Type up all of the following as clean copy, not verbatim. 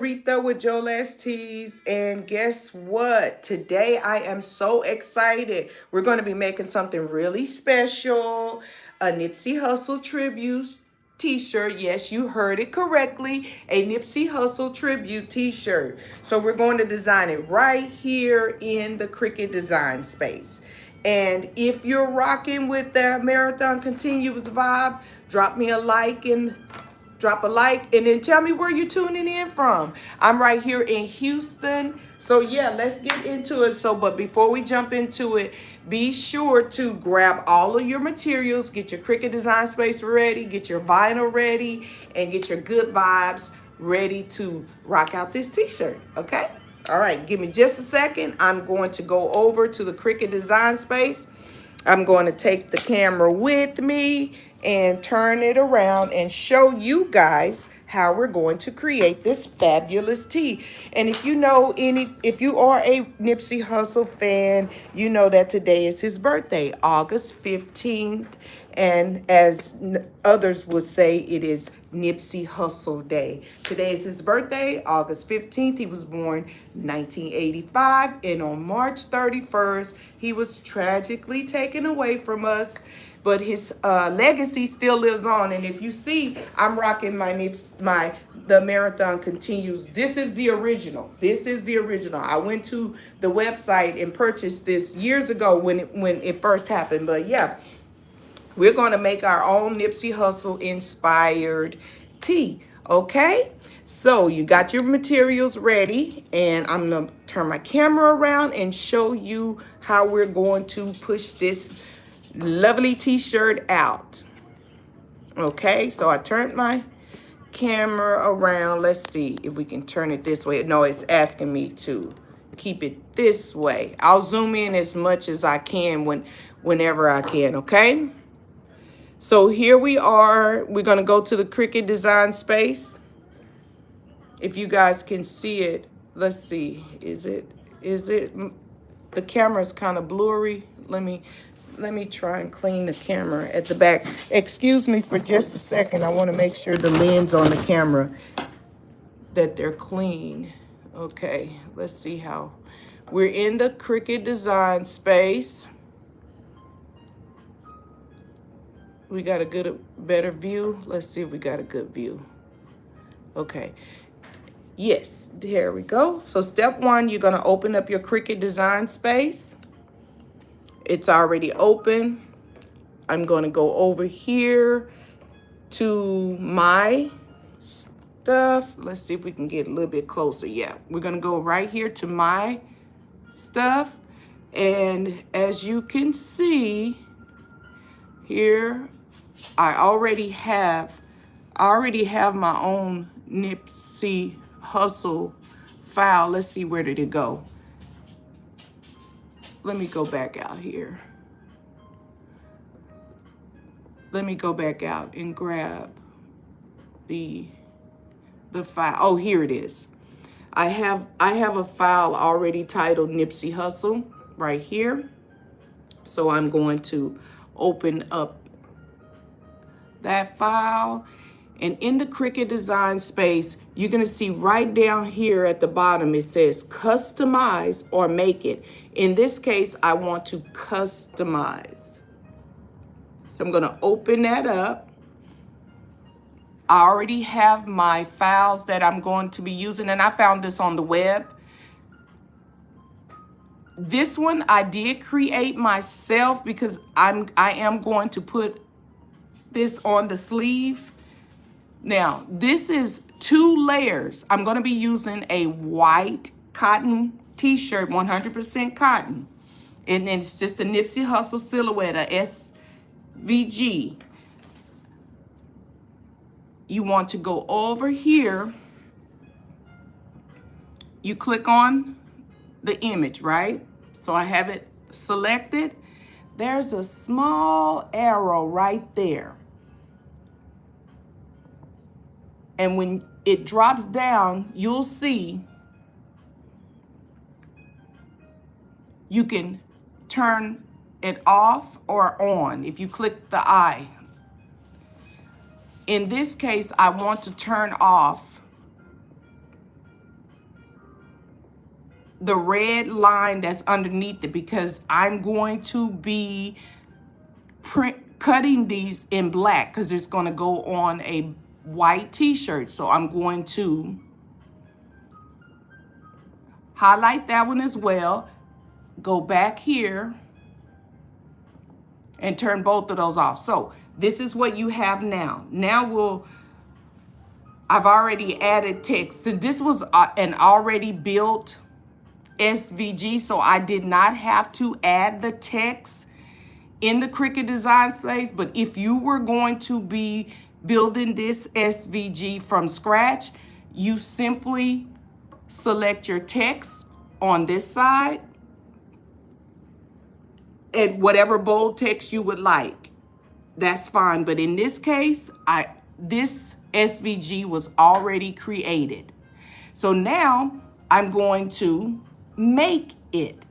Aretha with Joe Last Tees, and guess what? Today I am so excited. We're going to be making something really special, a Nipsey Hussle tribute t-shirt. Yes, you heard it correctly, a Nipsey Hussle tribute t-shirt. So we're going to design it right here in the Cricut Design Space. And if you're rocking with the Marathon Continuous vibe, drop me a like and drop a like, and then tell me where you're tuning in from. I'm right here in Houston. So yeah, let's get into it. But before we jump into it, be sure to grab all of your materials, get your Cricut Design Space ready, get your vinyl ready, and get your good vibes ready to rock out this t-shirt, okay? All right, give me just a second. I'm going to go over to the Cricut Design Space. I'm going to take the camera with me and turn it around and show you guys how we're going to create this fabulous tee. And if you know if you are a Nipsey Hussle fan, you know that today is his birthday, August 15th. And as others would say, it is Nipsey Hussle Day. Today is his birthday, August 15th. He was born 1985. And on March 31st, he was tragically taken away from us. But his legacy still lives on. And if you see, I'm rocking the Marathon Continues. This is the original. This is the original. I went to the website and purchased this years ago when it first happened. But yeah, we're going to make our own Nipsey Hussle inspired tee, okay? So you got your materials ready, and I'm going to turn my camera around and show you how we're going to push this lovely t-shirt out. Okay, so I turned my camera around. Let's see if we can turn it this way. No, it's asking me to keep it this way. I'll zoom in as much as I can whenever I can, okay? So here we are. We're going to go to the Cricut Design Space. If you guys can see it, let's see. Is it the camera's kind of blurry. Let me try and clean the camera at the back. Excuse me for just a second. I want to make sure the lens on the camera that they're clean. Okay, let's see how we're in the Cricut Design Space. We got a better view. Let's see if we got a good view. Okay. Yes, there we go. So step one, you're going to open up your Cricut Design Space. It's already open. I'm going to go over here to my stuff. Let's see if we can get a little bit closer. Yeah, we're going to go right here to my stuff. And as you can see here, I already have my own Nipsey Hussle file. Let's see, where did it go? Let me go back out here. Let me go back out and grab the file. Oh, here it is. I have a file already titled Nipsey Hussle right here. So I'm going to open up that file, and in the Cricut Design Space, you're going to see right down here at the bottom, it says customize or make it. In this case, I want to customize. So I'm going to open that up. I already have my files that I'm going to be using, and I found this on the web. This one I did create myself because I am going to put this on the sleeve. Now, this is 2 layers. I'm going to be using a white cotton t-shirt, 100% cotton. And then it's just a Nipsey Hussle silhouette, a SVG. You want to go over here. You click on the image, right? So I have it selected. There's a small arrow right there. And when it drops down, you'll see you can turn it off or on if you click the eye. In this case, I want to turn off the red line that's underneath it, because I'm going to be cutting these in black because it's going to go on a white t-shirt. So I'm going to highlight that one as well. Go back here and turn both of those off. So this is what you have now. Now I've already added text. So this was an already built SVG, so I did not have to add the text in the Cricut Design Space. But if you were going to be building this SVG from scratch, you simply select your text on this side and whatever bold text you would like, that's fine. But in this case, this SVG was already created. So now I'm going to make it.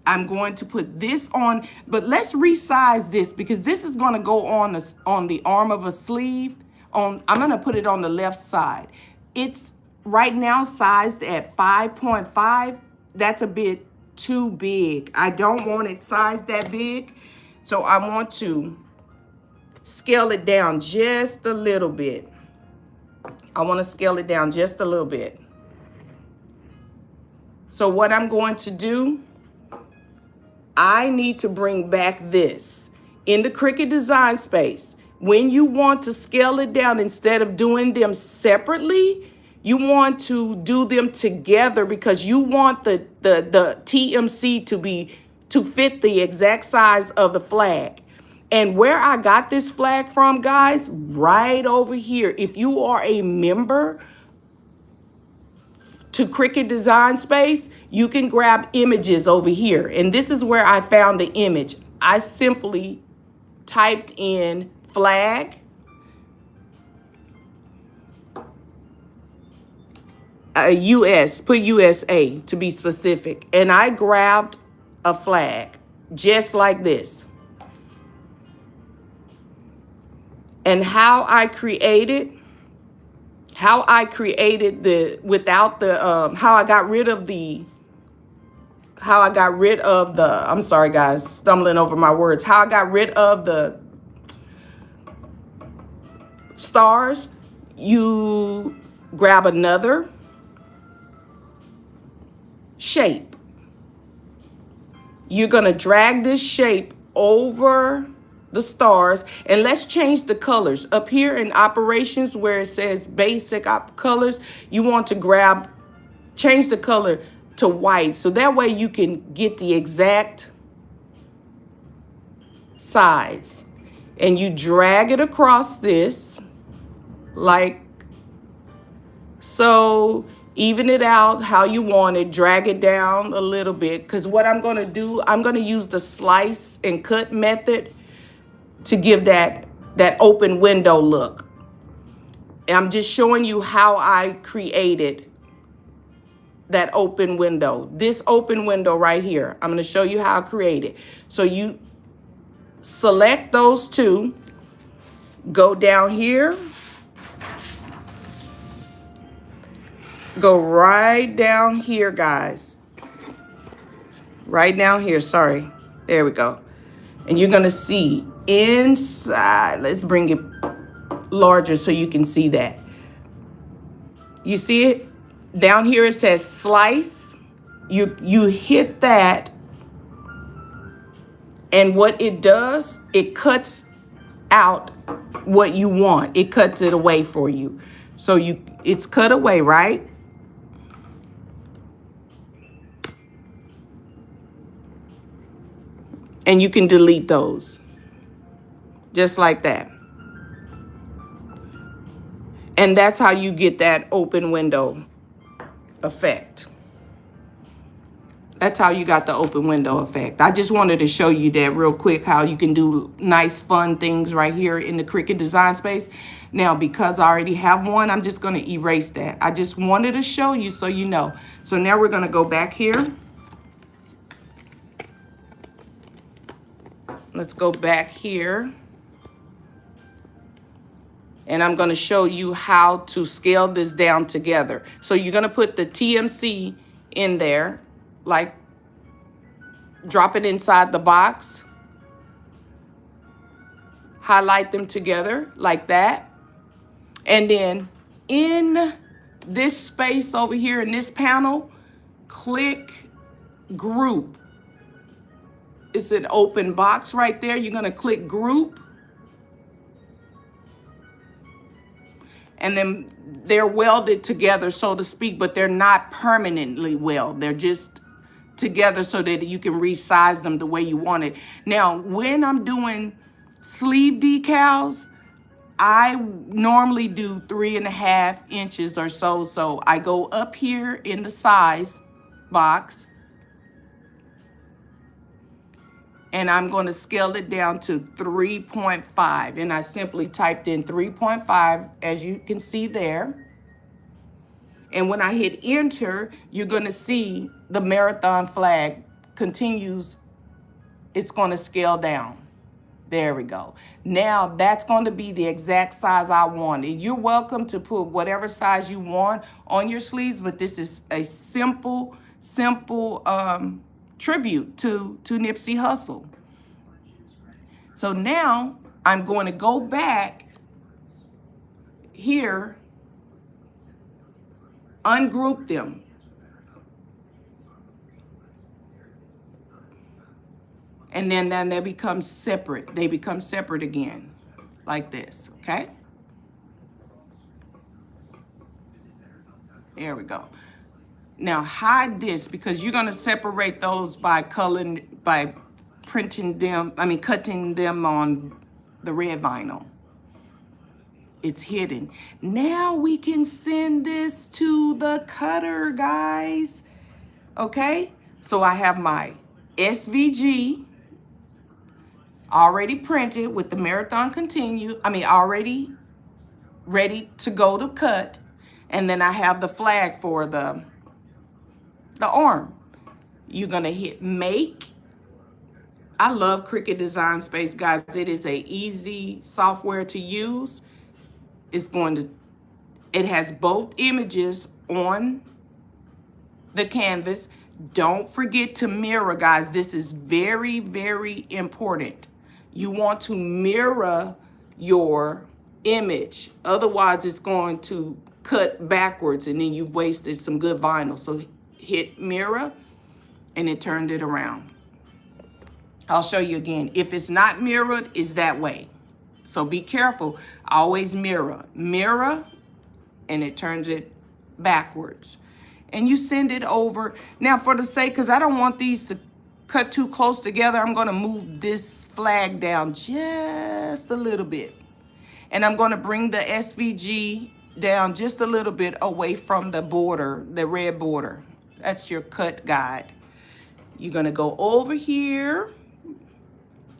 I'm going to put this on, but let's resize this because this is going to go on the arm of a sleeve. I'm going to put it on the left side. It's right now sized at 5.5. That's a bit too big. I don't want it sized that big. So I want to scale it down just a little bit. I want to scale it down just a little bit. So what I'm going to do, I need to bring back this. In the Cricut Design Space, when you want to scale it down, instead of doing them separately, you want to do them together because you want the TMC to fit the exact size of the flag. And where I got this flag from, guys, right over here. If you are a member to Cricut Design Space, you can grab images over here. And this is where I found the image. I simply typed in flag, US, put USA to be specific. And I grabbed a flag just like this. And how I created how I got rid of the, I'm sorry guys, stumbling over my words. How I got rid of the stars, you grab another shape. You're going to drag this shape over the stars, and let's change the colors. Up here in operations where it says basic colors, you want to change the color to white, so that way you can get the exact size. And you drag it across this like so. Even it out how you want it, drag it down a little bit, because what I'm going to do, I'm going to use the slice and cut method to give that open window look. And I'm just showing you how I created that open window. This open window right here, I'm going to show you how I created. So you select those two, go down here, go right down here, guys. Right down here, sorry. There we go. And you're going to see inside. Let's bring it larger so you can see that. You see it? Down here it says slice. You hit that. And what it does, it cuts out what you want. It cuts it away for you. So it's cut away, right? And you can delete those. Just like that. And that's how you get that open window effect. That's how you got the open window effect. I just wanted to show you that real quick, how you can do nice, fun things right here in the Cricut Design Space. Now, because I already have one, I'm just going to erase that. I just wanted to show you so you know. So now we're going to go back here. Let's go back here. And I'm going to show you how to scale this down together. So you're going to put the TMC in there, like drop it inside the box, highlight them together like that. And then in this space over here in this panel, click group. It's an open box right there. You're going to click group. And then they're welded together, so to speak, but they're not permanently welded. They're just together so that you can resize them the way you want it. Now, when I'm doing sleeve decals, I normally do 3.5 inches or so. So I go up here in the size box and I'm going to scale it down to 3.5. And I simply typed in 3.5, as you can see there. And when I hit enter, you're going to see the marathon flag continues. It's going to scale down. There we go. Now that's going to be the exact size I want. And you're welcome to put whatever size you want on your sleeves, but this is a simple tribute to Nipsey Hussle. So now I'm going to go back here, ungroup them. And then they become separate. They become separate again, like this, okay? There we go. Now hide this because you're gonna separate those by coloring, by printing them, cutting them on the red vinyl. It's hidden. Now we can send this to the cutter, guys. Okay, so I have my SVG already printed with the marathon continue, already ready to go to cut. And then I have the flag for the arm. You're gonna hit make. I love Cricut Design Space, guys. It is a easy software to use. It has both images on the canvas. Don't forget to mirror, guys. This is very, very important. You want to mirror your image. Otherwise, it's going to cut backwards and then you've wasted some good vinyl. So hit mirror and it turned it around. I'll show you again. If it's not mirrored, it's that way. So be careful. Always mirror. Mirror and it turns it backwards. And you send it over. Now for the sake, because I don't want these to cut too close together, I'm going to move this flag down just a little bit. And I'm going to bring the SVG down just a little bit away from the border, the red border. That's your cut guide. You're going to go over here,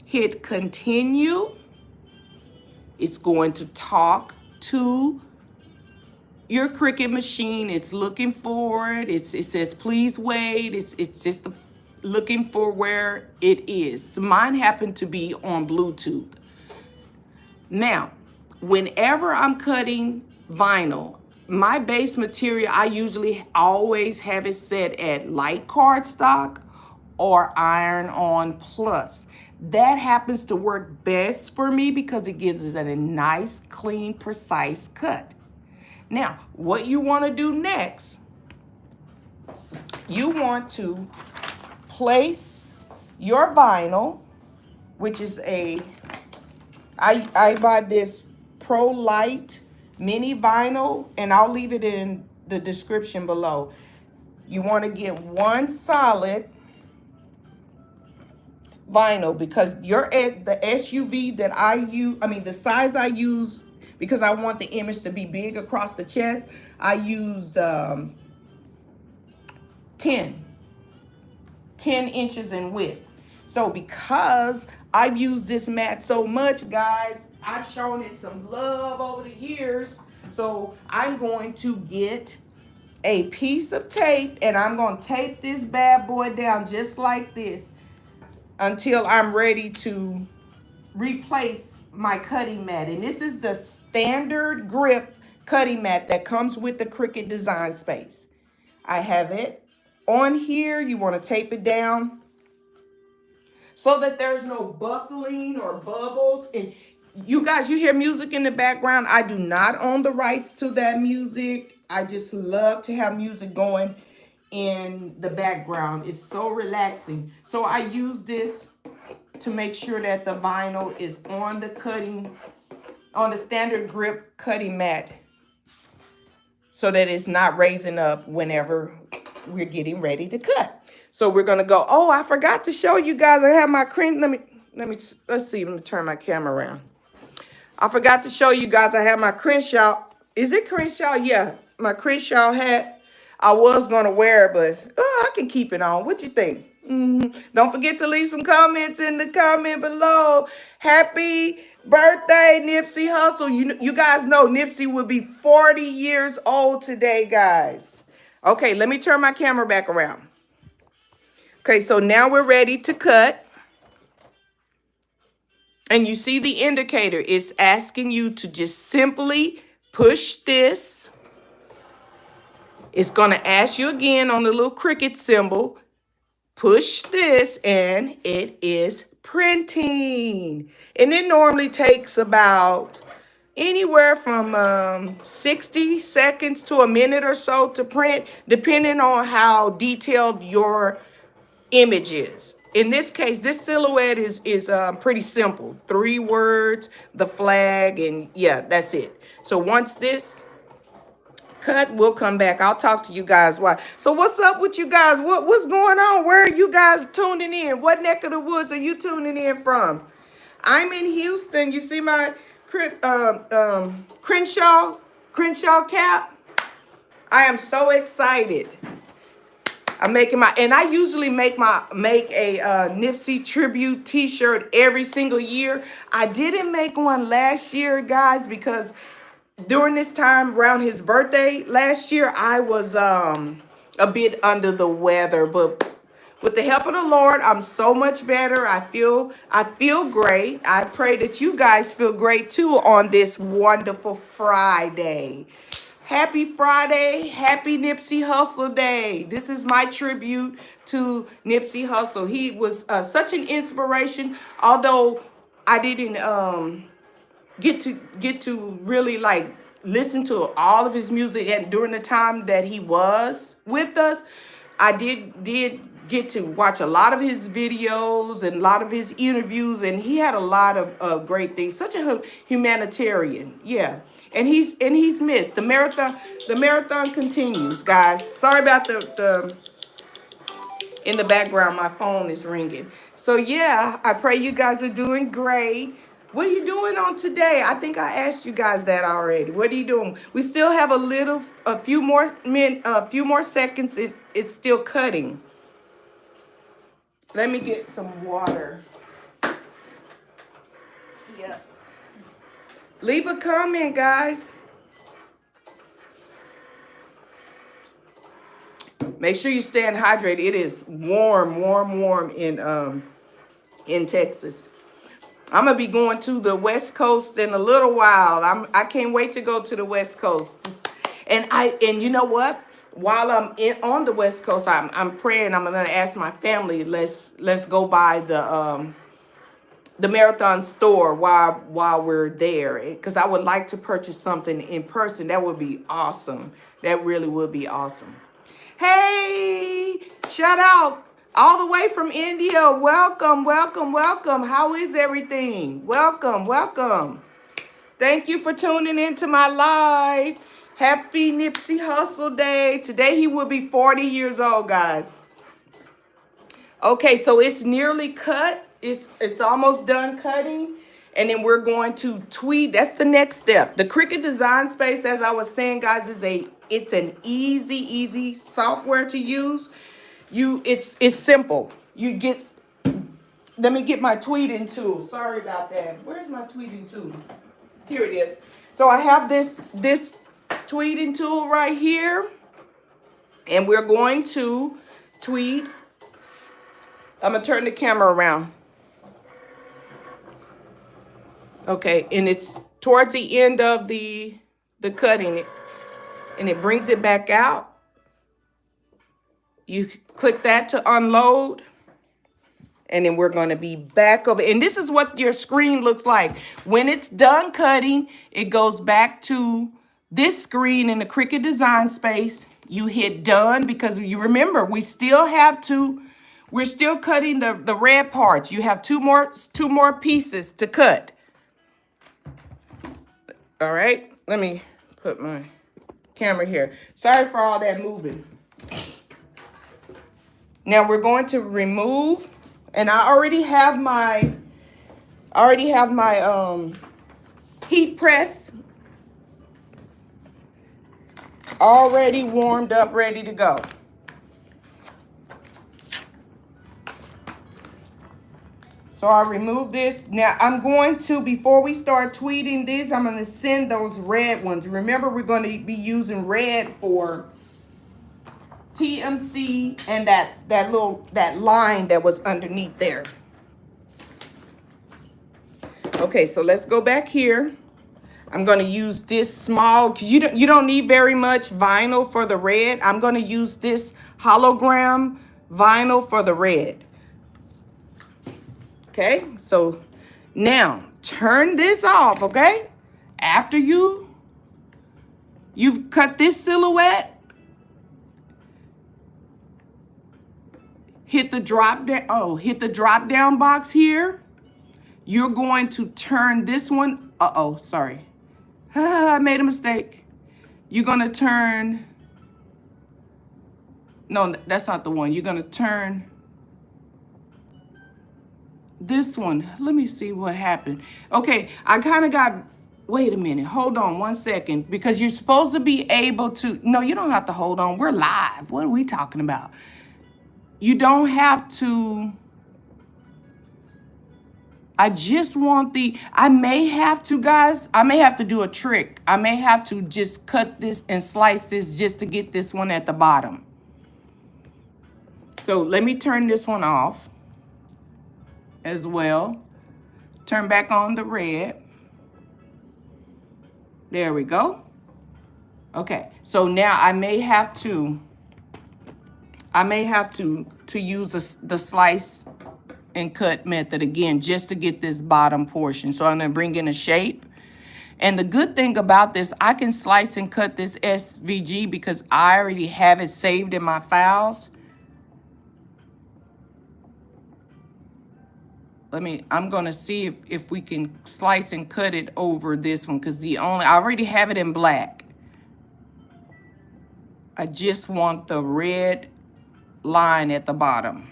hit continue. It's going to talk to your Cricut machine. It's looking for it. It says, please wait. It's just looking for where it is. So mine happened to be on Bluetooth. Now, whenever I'm cutting vinyl, my base material, I usually always have it set at light cardstock or iron-on plus. That happens to work best for me because it gives us a nice, clean, precise cut. Now, what you want to do next, you want to place your vinyl, which is I buy this Pro Light mini vinyl, and I'll leave it in the description below. You want to get one solid vinyl because the SUV that I use, the size I use, because I want the image to be big across the chest, I used 10 inches in width. So because I've used this mat so much, guys, I've shown it some love over the years. So I'm going to get a piece of tape and I'm going to tape this bad boy down just like this until I'm ready to replace my cutting mat. And this is the standard grip cutting mat that comes with the Cricut Design Space. I have it on here, you want to tape it down so that there's no buckling or bubbles. And you guys, you hear music in the background. I do not own the rights to that music. I just love to have music going in the background. It's so relaxing. So I use this to make sure that the vinyl is on the cutting, on the standard grip cutting mat, so that it's not raising up whenever we're getting ready to cut. So we're gonna go. Oh, I forgot to show you guys. I have my let's see. Let me turn my camera around. I forgot to show you guys. I have my Crenshaw. Is it Crenshaw? Yeah, my Crenshaw hat. I was gonna wear it, but I can keep it on. What you think? Don't forget to leave some comments in the comment below. Happy birthday, Nipsey Hussle. You guys know Nipsey will be 40 years old today, guys. Okay, let me turn my camera back around. Okay, so now we're ready to cut. And you see the indicator is asking you to just simply push this. It's going to ask you again on the little Cricut symbol. Push this and it is printing. And it normally takes about anywhere from 60 seconds to a minute or so to print, depending on how detailed your image is. In this case, this silhouette is pretty simple. 3 words, the flag, and yeah, that's it. So once this cut, we'll come back. I'll talk to you guys why. So what's up with you guys? What's going on? Where are you guys tuning in? What neck of the woods are you tuning in from? I'm in Houston. You see my Crenshaw cap? I am so excited. I'm making and I usually make a Nipsey tribute t-shirt every single year. I didn't make one last year, guys, because during this time around his birthday last year, I was a bit under the weather, but with the help of the Lord, I'm so much better. I feel great. I pray that you guys feel great too on this wonderful Friday. Happy Friday. Happy Nipsey Hussle Day. This is my tribute to Nipsey Hussle. He was such an inspiration, although I didn't get to really like listen to all of his music and during the time that he was with us. I did get to watch a lot of his videos and a lot of his interviews, and he had a lot of great things. Such a humanitarian, yeah. And he's missed. The marathon continues, guys. Sorry about the in the background. My phone is ringing. So yeah, I pray you guys are doing great. What are you doing on today? I think I asked you guys that already. What are you doing? We still have a few more seconds. It's still cutting. Let me get some water. Yeah. Leave a comment, guys. Make sure you stay hydrated. It is warm in Texas. I'm gonna be going to the West Coast in a little while. I can't wait to go to the West Coast. And you know what? While I'm on the West Coast, I'm praying. I'm gonna ask my family. Let's go by the marathon store while we're there, because I would like to purchase something in person. That would be awesome. That really would be awesome. Hey, shout out all the way from India. Welcome. How is everything? Welcome. Thank you for tuning into my live. Happy Nipsey Hussle Day. Today he will be 40 years old, guys. Okay, so it's nearly cut. It's almost done cutting. And then we're going to tweed. That's the next step. The Cricut Design Space, as I was saying, guys, it's an easy software to use. It's simple. Let me get my tweeting tool. Sorry about that. Where's my tweeting tool? Here it is. So I have this tweeting tool right here, and we're going to tweed. I'm gonna turn the camera around. Okay, and it's towards the end of the cutting, and it brings it back out. You click that to unload. And then we're going to be back over. And this is what your screen looks like. When it's done cutting, it goes back to this screen in the Cricut Design Space. You hit done because you remember, we're still cutting the red parts. You have two more pieces to cut. All right, let me put my camera here. Sorry for all that moving. Now we're going to remove. And I already have my heat press already warmed up, ready to go. So I remove this. Now I'm going to, before we start tweeting this, I'm going to send those red ones. Remember, we're going to be using red for TMC and that line that was underneath there. Okay, so let's go back here. I'm going to use this small, because you don't need very much vinyl for the red. I'm going to use this hologram vinyl for the red. Okay, so now turn this off, okay? After you've cut this silhouette, hit the drop down box here. You're going to turn this one. Sorry. I made a mistake. You're going to turn. No, that's not the one. You're going to turn this one. Let me see what happened. Okay, I kind of got. Wait a minute. Hold on 1 second. Because you're supposed to be able to. No, you don't have to hold on. We're live. What are we talking about? You don't have to. I just want I may have to, guys, I may have to do a trick. I may have to just cut this and slice this just to get this one at the bottom. So let me turn this one off as well. Turn back on the red. There we go. Okay, so now I may have to use the slice and cut method again just to get this bottom portion. So I'm gonna bring in a shape. And the good thing about this, I can slice and cut this SVG because I already have it saved in my files. I'm gonna see if we can slice and cut it over this one, because I already have it in black. I just want the red line at the bottom.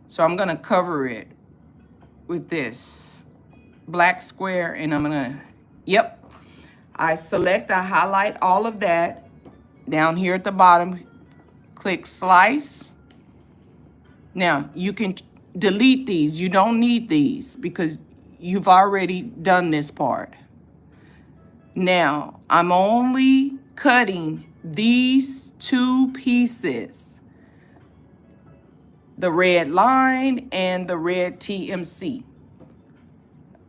So I'm gonna cover it with this black square, and I'm gonna, I highlight all of that down here at the bottom, click slice. Now you can delete these. You don't need these because you've already done this part. Now I'm only cutting these two pieces, the red line and the red TMC.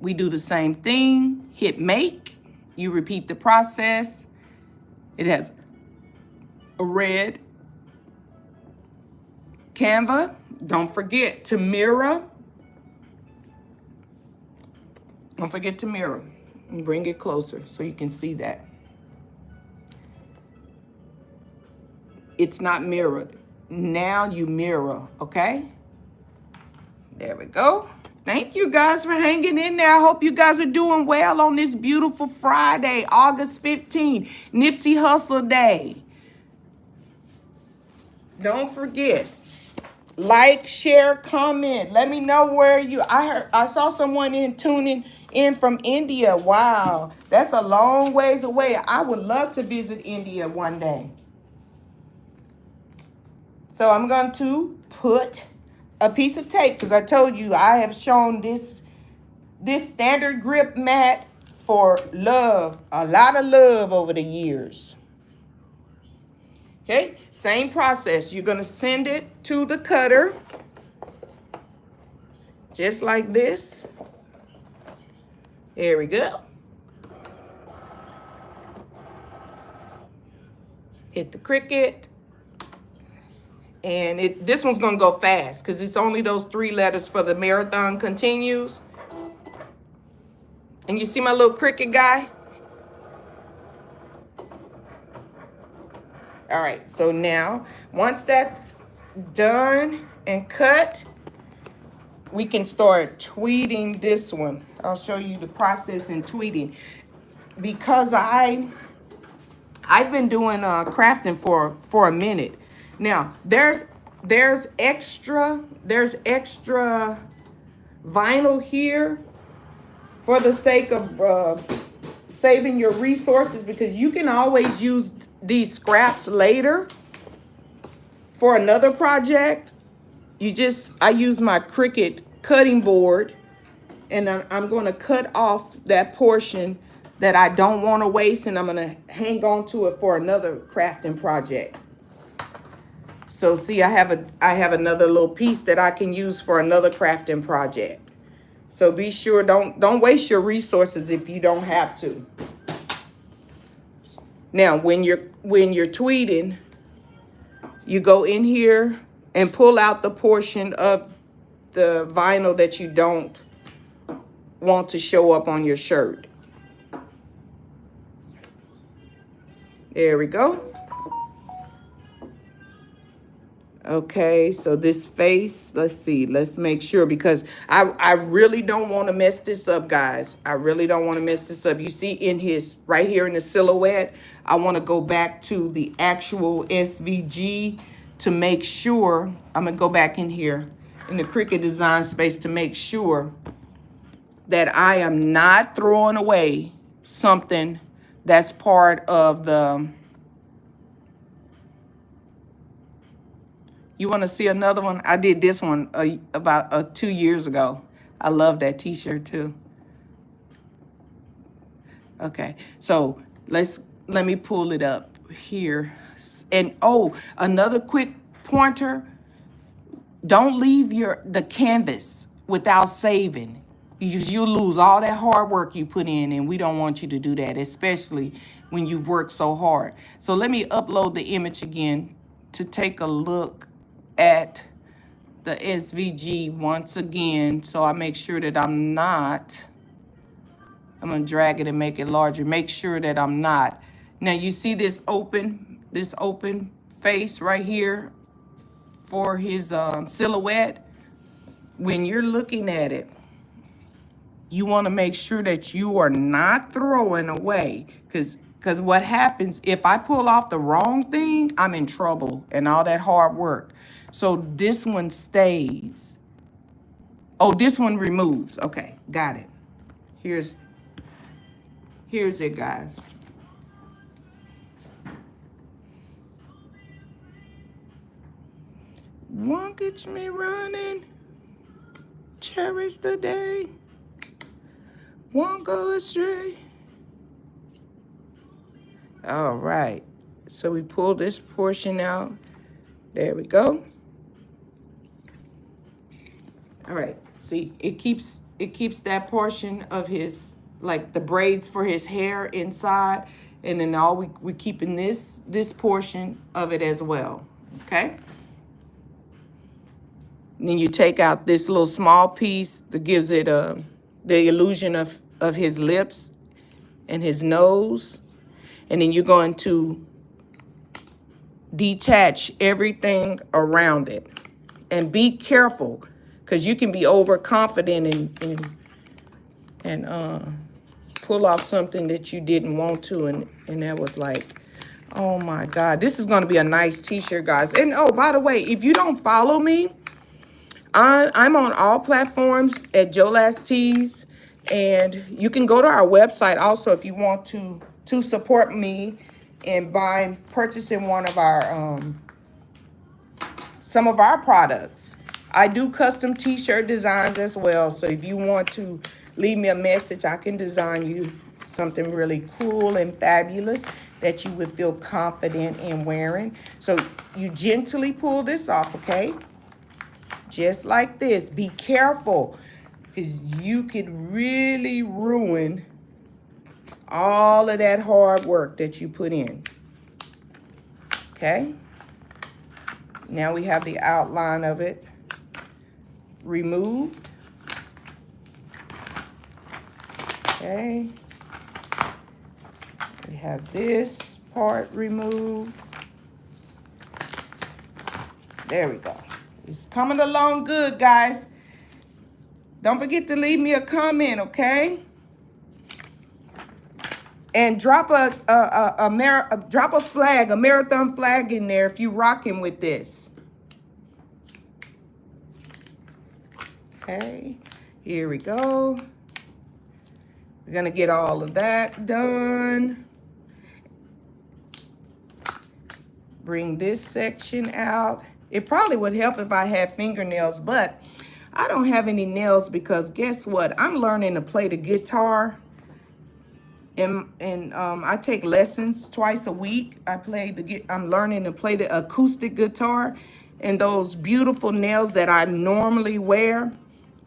We do the same thing, hit make, you repeat the process. It has a red Canva. Don't forget to mirror. Don't forget to mirror and bring it closer so you can see that. It's not mirrored. Now you mirror, okay? There we go. Thank you guys for hanging in there. I hope you guys are doing well on this beautiful Friday, August 15th, Nipsey Hussle Day. Don't forget, like, share, comment. Let me know where I saw someone tuning in from India. Wow, that's a long ways away. I would love to visit India one day. So I'm going to put a piece of tape, because I told you I have shown this standard grip mat for love, a lot of love over the years. Okay, same process. You're going to send it to the cutter, just like this. There we go. Hit the Cricut. And this one's gonna go fast because it's only those 3 letters for the marathon continues. And you see my little Cricut guy? All right, so now once that's done and cut, we can start tweeting this one. I'll show you the process in tweeting. Because I've been doing crafting for a minute. Now, there's extra vinyl here for the sake of saving your resources, because you can always use these scraps later for another project. I use my Cricut cutting board, and I'm going to cut off that portion that I don't want to waste, and I'm going to hang on to it for another crafting project. So see, I have another little piece that I can use for another crafting project. So be sure, don't waste your resources if you don't have to. Now, when you're tweeting, you go in here and pull out the portion of the vinyl that you don't want to show up on your shirt. There we go. Okay, so this face, let's see, let's make sure, because I really don't want to mess this up, guys. I really don't want to mess this up. You see in his, right here in the silhouette, I want to go back to the actual SVG to make sure. I'm going to go back in here in the Cricut Design Space to make sure that I am not throwing away something that's part of the... You want to see another one? I did this one about 2 years ago. I love that t-shirt too. Okay, so let me pull it up here. And oh, another quick pointer. Don't leave the canvas without saving. You'll lose all that hard work you put in, and we don't want you to do that, especially when you've worked so hard. So let me upload the image again to take a look at the SVG once again, so I make sure that I'm gonna drag it and make it larger. Make sure that I'm not. Now you see this open face right here for his silhouette. When you're looking at it, you want to make sure that you are not throwing away, because what happens if I pull off the wrong thing, I'm in trouble and all that hard work. So this one stays. Oh, this one removes. Okay, got it. Here's it, guys. One gets me running. Cherish the day. Won't go astray. All right. So we pull this portion out. There we go. All right. See, it keeps that portion of his, like the braids for his hair inside, and then we keeping this portion of it as well. Okay. And then you take out this little small piece that gives it the illusion of his lips and his nose. And then you're going to detach everything around it. And be careful, because you can be overconfident and pull off something that you didn't want to. And that was like, oh my God, this is going to be a nice t-shirt, guys. And oh, by the way, if you don't follow me, I'm on all platforms at Jola's Tees. And you can go to our website also if you want to support me in purchasing one of our some of our products. I do custom t-shirt designs as well. So if you want to leave me a message, I can design you something really cool and fabulous that you would feel confident in wearing. So you gently pull this off, okay? Just like this. Be careful, because you could really ruin all of that hard work that you put in. Okay? Now we have the outline of it removed. Okay. We have this part removed. There we go. It's coming along good, guys. Don't forget to leave me a comment, okay? And drop a flag, a marathon flag in there if you rocking with this. Okay, here we go. We're gonna get all of that done. Bring this section out. It probably would help if I had fingernails, but I don't have any nails because guess what? I'm learning to play the guitar. And I take lessons twice a week. I'm learning to play the acoustic guitar, and those beautiful nails that I normally wear,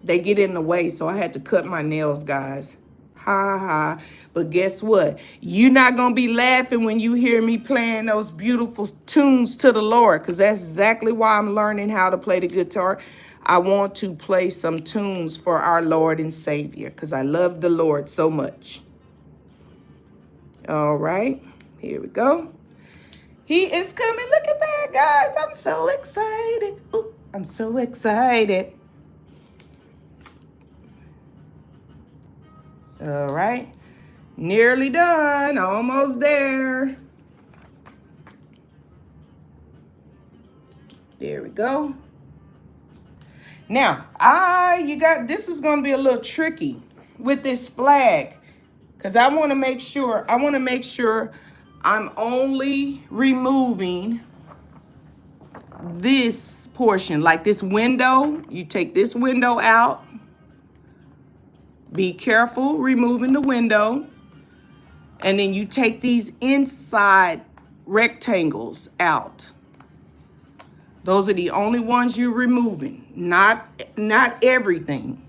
they get in the way, so I had to cut my nails, guys. Ha ha. But guess what? You're not gonna be laughing when you hear me playing those beautiful tunes to the Lord, because that's exactly why I'm learning how to play the guitar. I want to play some tunes for our Lord and Savior, because I love the Lord so much. All right, here we go. He is coming. Look at that, guys. I'm so excited. Ooh, I'm so excited. All right, nearly done. Almost there. There we go. Now, this is going to be a little tricky with this flag. Because I want to make sure I'm only removing this portion, like this window. You take this window out. Be careful removing the window. And then you take these inside rectangles out. Those are the only ones you're removing, not everything.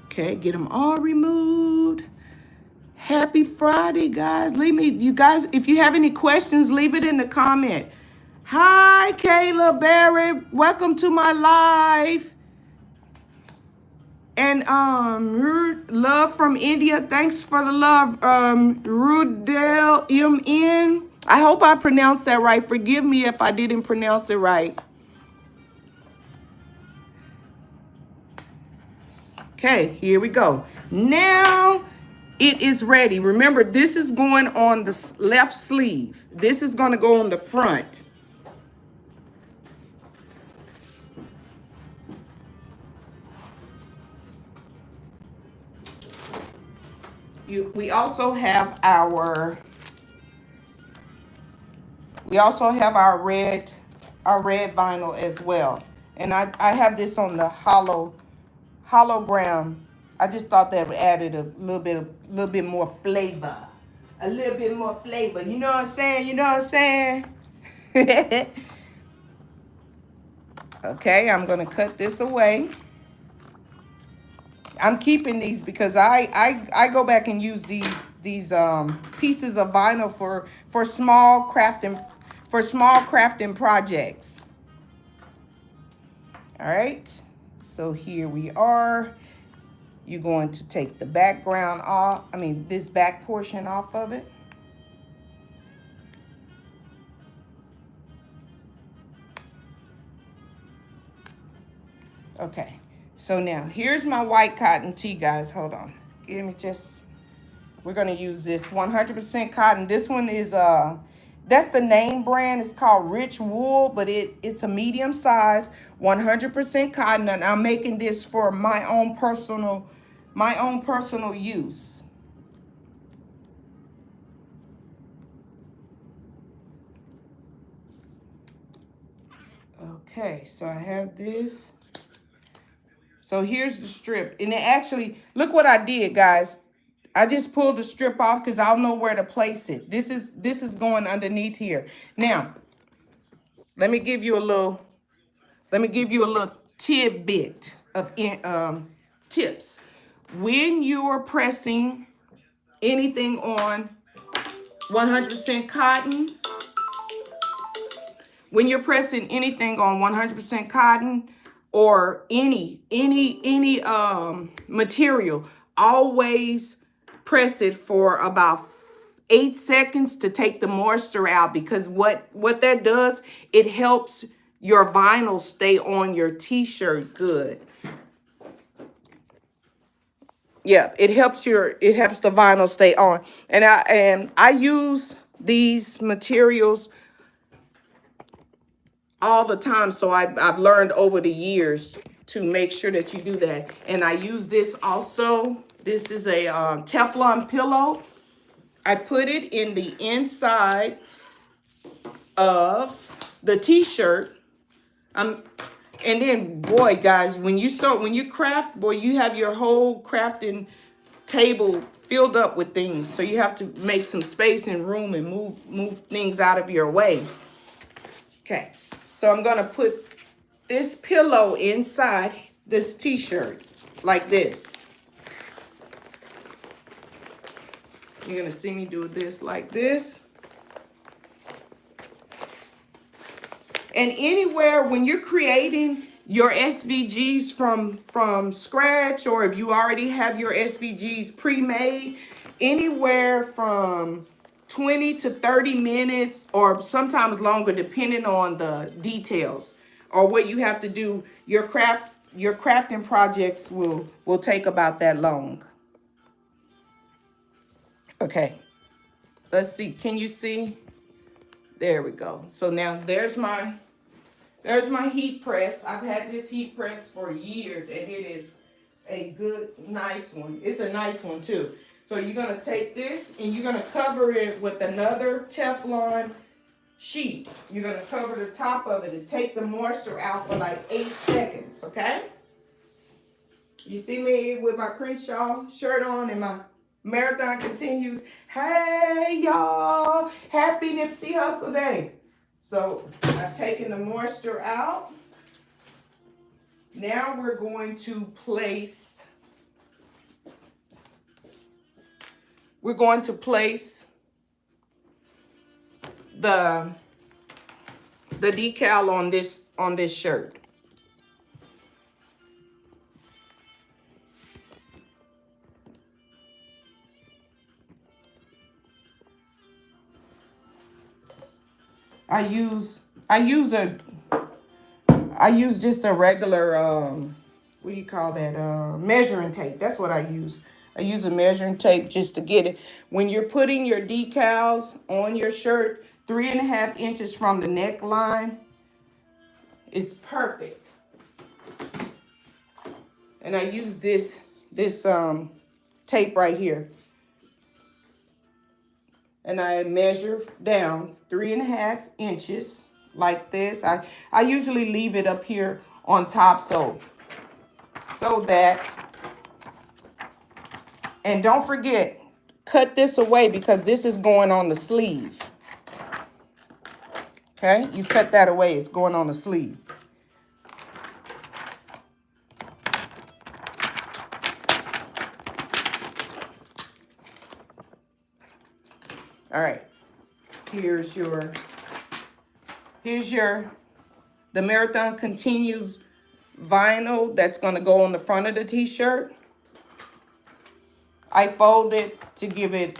Okay, get them all removed. Happy Friday, guys. You guys, if you have any questions, leave it in the comment. Hi, Kayla Barrett. Welcome to my live. And love from India. Thanks for the love, Rudel MN. I hope I pronounced that right. Forgive me if I didn't pronounce it right. Okay, here we go. Now it is ready. Remember, this is going on the left sleeve. This is going to go on the front. We also have our red vinyl as well. And I have this on the hologram. I just thought that added a little bit more flavor. A little bit more flavor. You know what I'm saying? You know what I'm saying? Okay, I'm gonna cut this away. I'm keeping these because I go back and use these pieces of vinyl for small crafting projects. All right, so here we are. You're going to take the background off, this back portion off of it. Okay, so now here's my white cotton tee, guys. Hold on. We're gonna use this 100% cotton. This one is, that's the name brand. It's called Rich Wool, but it's a medium size, 100% cotton, and I'm making this for my own personal use. Okay, so I have this. So here's the strip. And it actually, look what I did, guys. I just pulled the strip off because I don't know where to place it. This is going underneath here. Now, let me give you a little tidbit of tips. When you are pressing anything on 100% cotton. When you're pressing anything on 100% cotton or any material, always press it for about 8 seconds to take the moisture out, because what that does, it helps your vinyl stay on your t-shirt good. Yeah, it helps the vinyl stay on. And I use these materials all the time, so I've learned over the years to make sure that you do that. And I use this also. This is a Teflon pillow. I put it in the inside of the t-shirt. And then, boy, guys, when you craft, boy, you have your whole crafting table filled up with things. So you have to make some space and room and move things out of your way. Okay, so I'm gonna put this pillow inside this t-shirt like this. You're gonna see me do this like this. And anywhere when you're creating your SVGs from scratch, or if you already have your SVGs pre-made, anywhere from 20 to 30 minutes or sometimes longer, depending on the details or what you have to do. Your crafting projects will take about that long. Okay, let's see. Can you see? There we go. So now there's my heat press. I've had this heat press for years, and it is a good, nice one. It's a nice one too. So you're gonna take this and you're gonna cover it with another Teflon sheet. You're gonna cover the top of it and take the moisture out for like 8 seconds, okay? You see me with my Crenshaw shirt on and my marathon continues. Hey y'all, happy Nipsey Hussle Day. So I've taken the moisture out. Now we're going to place the decal on this shirt. I use just a regular what do you call that, measuring tape. That's what I use. I use a measuring tape just to get it. When you're putting your decals on your shirt, 3.5 inches from the neckline is perfect. And I use this tape right here. And I measure down 3.5 inches like this. I usually leave it up here on top so that, and don't forget, cut this away because this is going on the sleeve. Okay, you cut that away, it's going on the sleeve. All right, here's the Marathon Continues vinyl that's going to go on the front of the t-shirt. I fold it to give it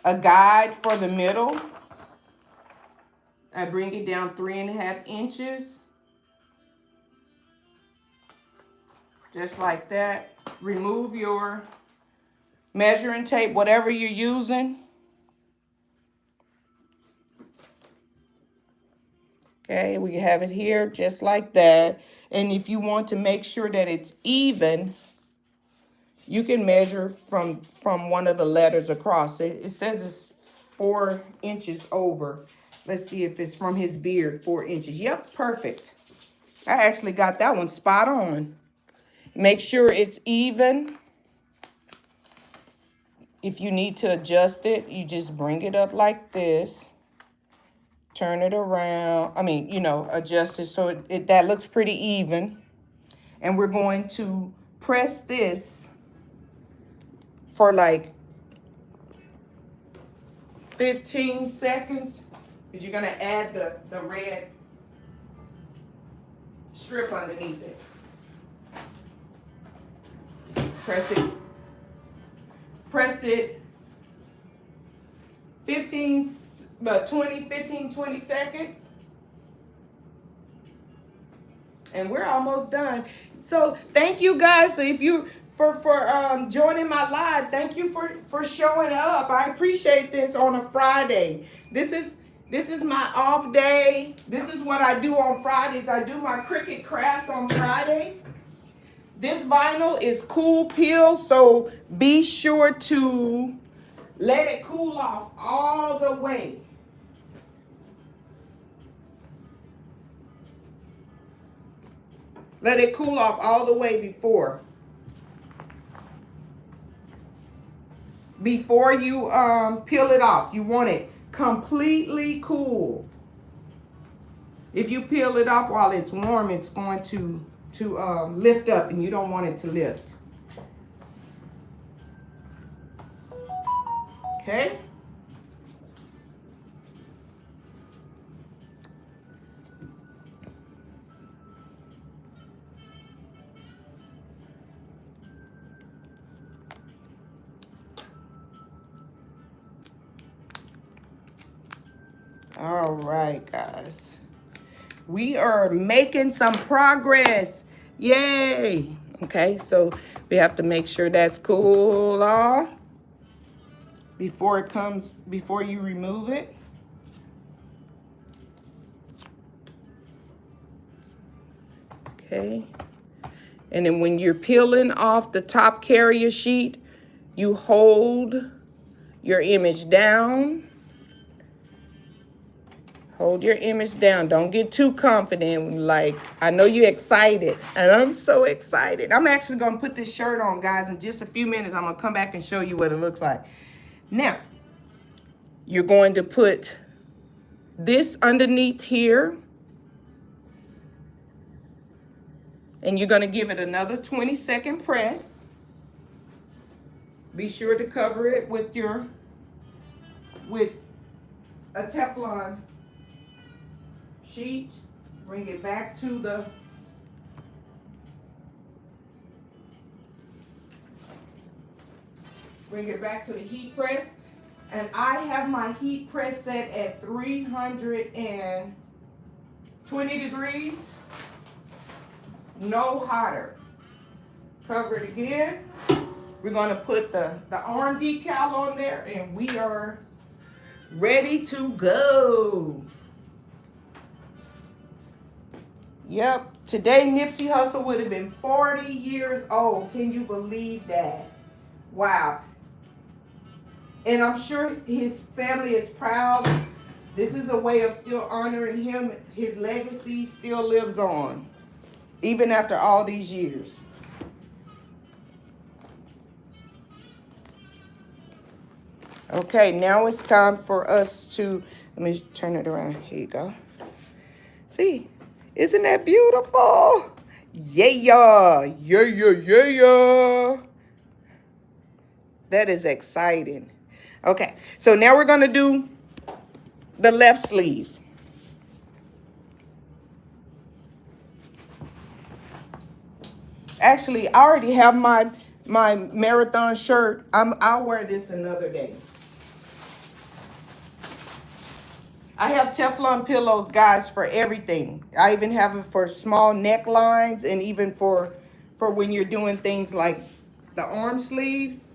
a guide for the middle. I bring it down 3.5 inches. Just like that. Remove your measuring tape, whatever you're using. Okay, we have it here just like that. And if you want to make sure that it's even, you can measure from one of the letters across. It says it's 4 inches over. Let's see if it's from his beard, 4 inches. Yep, perfect. I actually got that one spot on. Make sure it's even. If you need to adjust it, you just bring it up like this. Turn it around. I mean, adjust it so that looks pretty even. And we're going to press this for like 15 seconds. Because you're going to add the red strip underneath it. Press it. Press it 15 seconds. And we're almost done. So thank you guys. So if you for joining my live, thank you for showing up. I appreciate this on a Friday. This is my off day. This is what I do on Fridays. I do my Cricut crafts on Friday. This vinyl is cool peel, so be sure to let it cool off all the way. Let it cool off all the way before you peel it off. You want it completely cool. If you peel it off while it's warm, it's going to lift up, and you don't want it to lift. Okay? All right, guys. We are making some progress. Yay. Okay, so we have to make sure that's cool off before you remove it. Okay. And then when you're peeling off the top carrier sheet, you hold your image down. Hold your image down. Don't get too confident. Like, I know you're excited, and I'm so excited. I'm actually going to put this shirt on, guys. In just a few minutes, I'm going to come back and show you what it looks like. Now, you're going to put this underneath here, and you're going to give it another 20-second press. Be sure to cover it with a Teflon sheet. Bring it back to the heat press. And I have my heat press set at 320 degrees. No hotter. Cover it again. We're going to put the arm decal on there, and we are ready to go. Yep, today Nipsey Hussle would have been 40 years old. Can you believe that? Wow. And I'm sure his family is proud. This is a way of still honoring him. His legacy still lives on, even after all these years. Okay, now it's time for us to, let me turn it around. Here you go. See? Isn't that beautiful? Yeah. That is exciting. Okay, so now we're going to do the left sleeve. Actually, I already have my marathon shirt. I'll wear this another day. I have Teflon pillows, guys, for everything. I even have it for small necklines, and even for when you're doing things like the arm sleeves.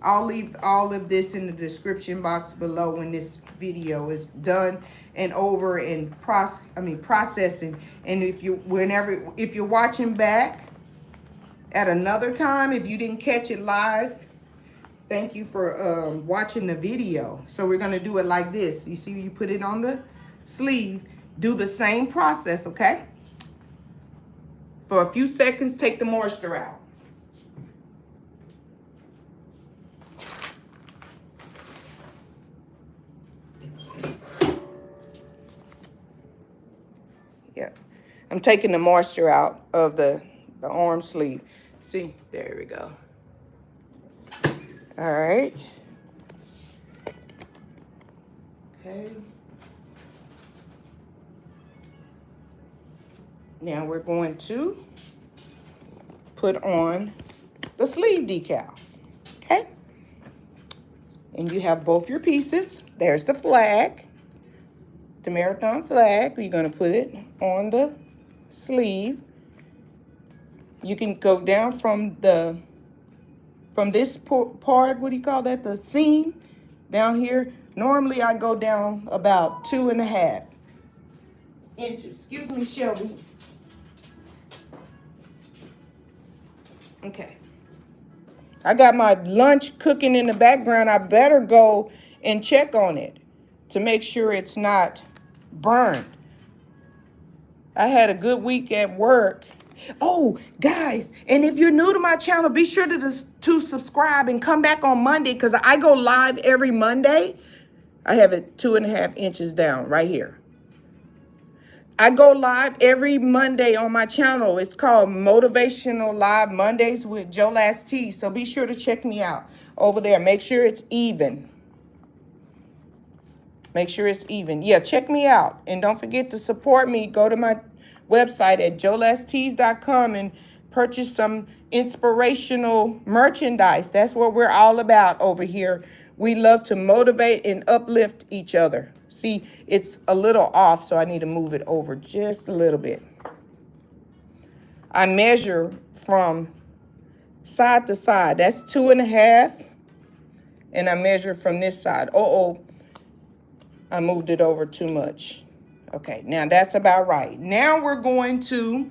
I'll leave all of this in the description box below when this video is done and over and processing. And if you're watching back at another time, if you didn't catch it live, thank you for watching the video. So we're going to do it like this. You see, you put it on the sleeve. Do the same process, okay? For a few seconds, take the moisture out. Yeah. I'm taking the moisture out of the arm sleeve. See, there we go. All right. Okay. Now we're going to put on the sleeve decal. Okay. And you have both your pieces. There's the flag, the marathon flag. You're going to put it on the sleeve. You can go down from this part, what do you call that? The seam down here. Normally I go down about 2.5 inches. Excuse me, Shelby. Okay. I got my lunch cooking in the background. I better go and check on it to make sure it's not burned. I had a good week at work. Oh, guys, and if you're new to my channel, be sure to subscribe and come back on Monday because I go live every Monday. I have it 2.5 inches down right here. I go live every Monday on my channel. It's called Motivational Live Mondays with Joe Last T. So be sure to check me out over there. Make sure it's even. Make sure it's even. Yeah, check me out. And don't forget to support me. Go to my website at joelasttees.com and purchase some inspirational merchandise. That's what we're all about over here. We love to motivate and uplift each other. See, it's a little off, so I need to move it over just a little bit. I measure from side to side. That's 2.5. And I measure from this side. I moved it over too much. Okay, now that's about right. Now we're going to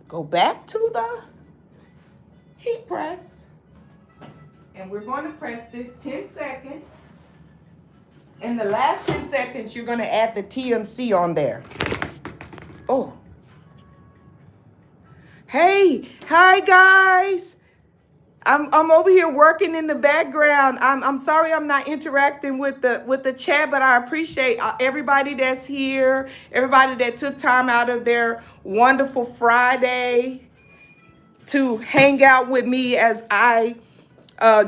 go back to the heat press. And we're going to press this 10 seconds. In the last 10 seconds, you're going to add the TMC on there. Oh. Hey, hi guys. I'm over here working in the background. I'm sorry I'm not interacting with the chat, but I appreciate everybody that's here, everybody that took time out of their wonderful Friday to hang out with me as I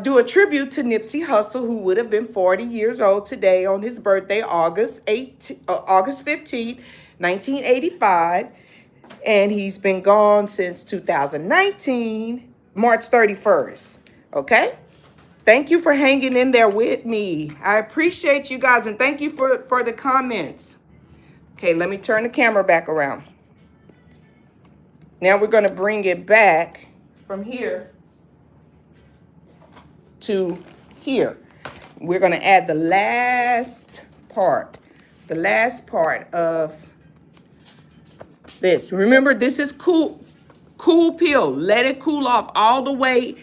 do a tribute to Nipsey Hussle, who would have been 40 years old today on his birthday, August 15th, 1985. And he's been gone since 2019, March 31st. Okay? Thank you for hanging in there with me. I appreciate you guys, and thank you for the comments. Okay, let me turn the camera back around. Now we're going to bring it back from here to here. We're going to add the last part of this. Remember, this is cool peel. Let it cool off all the way.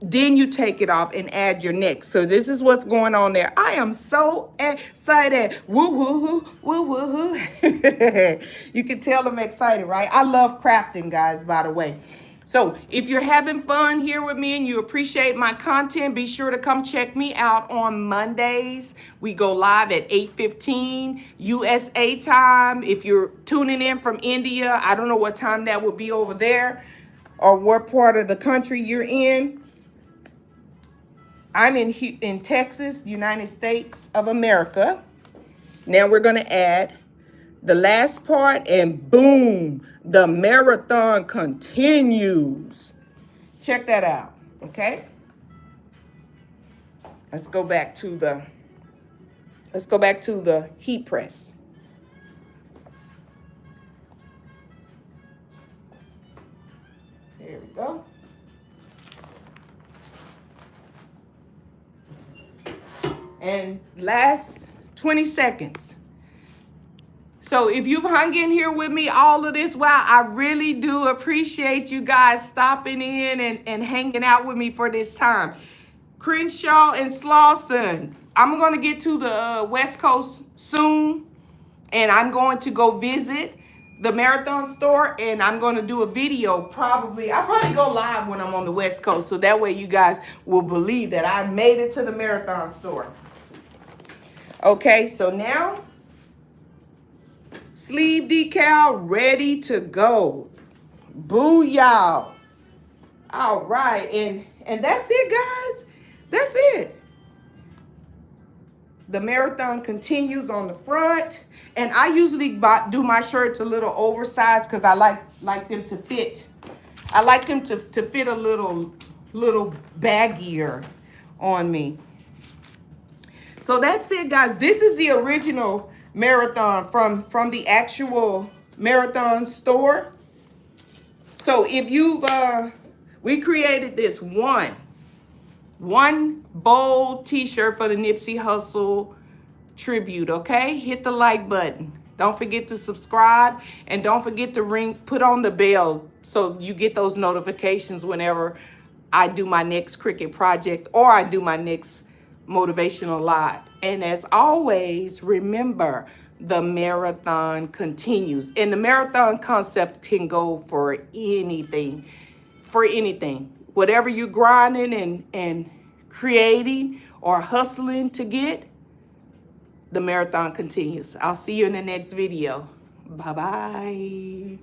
Then you take it off and add your next. So this is what's going on there. I am so excited. Woo, woo, woo, woo, woo, woo. You can tell I'm excited, right? I love crafting, guys, by the way. So if you're having fun here with me and you appreciate my content, be sure to come check me out on Mondays. We go live at 8:15 USA time. If you're tuning in from India, I don't know what time that would be over there or what part of the country you're in. I'm in Texas, United States of America. Now we're going to add the last part, and boom, the marathon continues. Check that out, okay? Let's go back to the heat press. There we go. And last 20 seconds. So if you've hung in here with me all of this while, I really do appreciate you guys stopping in and hanging out with me for this time. Crenshaw and Slauson, I'm going to get to the West Coast soon, and I'm going to go visit the Marathon store, and I'm going to do a video probably. I'll probably go live when I'm on the West Coast, so that way you guys will believe that I made it to the Marathon store. Okay, so now sleeve decal ready to go. Booyah. All right, and that's it, guys. That's it. The marathon continues on the front. And I usually do my shirts a little oversized because I like them to fit. I like them to fit a little baggier on me. So that's it, guys. This is the original marathon from the actual marathon store. So if you've we created this one bold t-shirt for the Nipsey Hussle tribute, okay? Hit the like button. Don't forget to subscribe, and don't forget to put on the bell so you get those notifications whenever I do my next Cricut project or I do my next motivational live. And as always, remember, the marathon continues. And the marathon concept can go for anything. Whatever you're grinding and creating or hustling to get, the marathon continues. I'll see you in the next video. Bye-bye.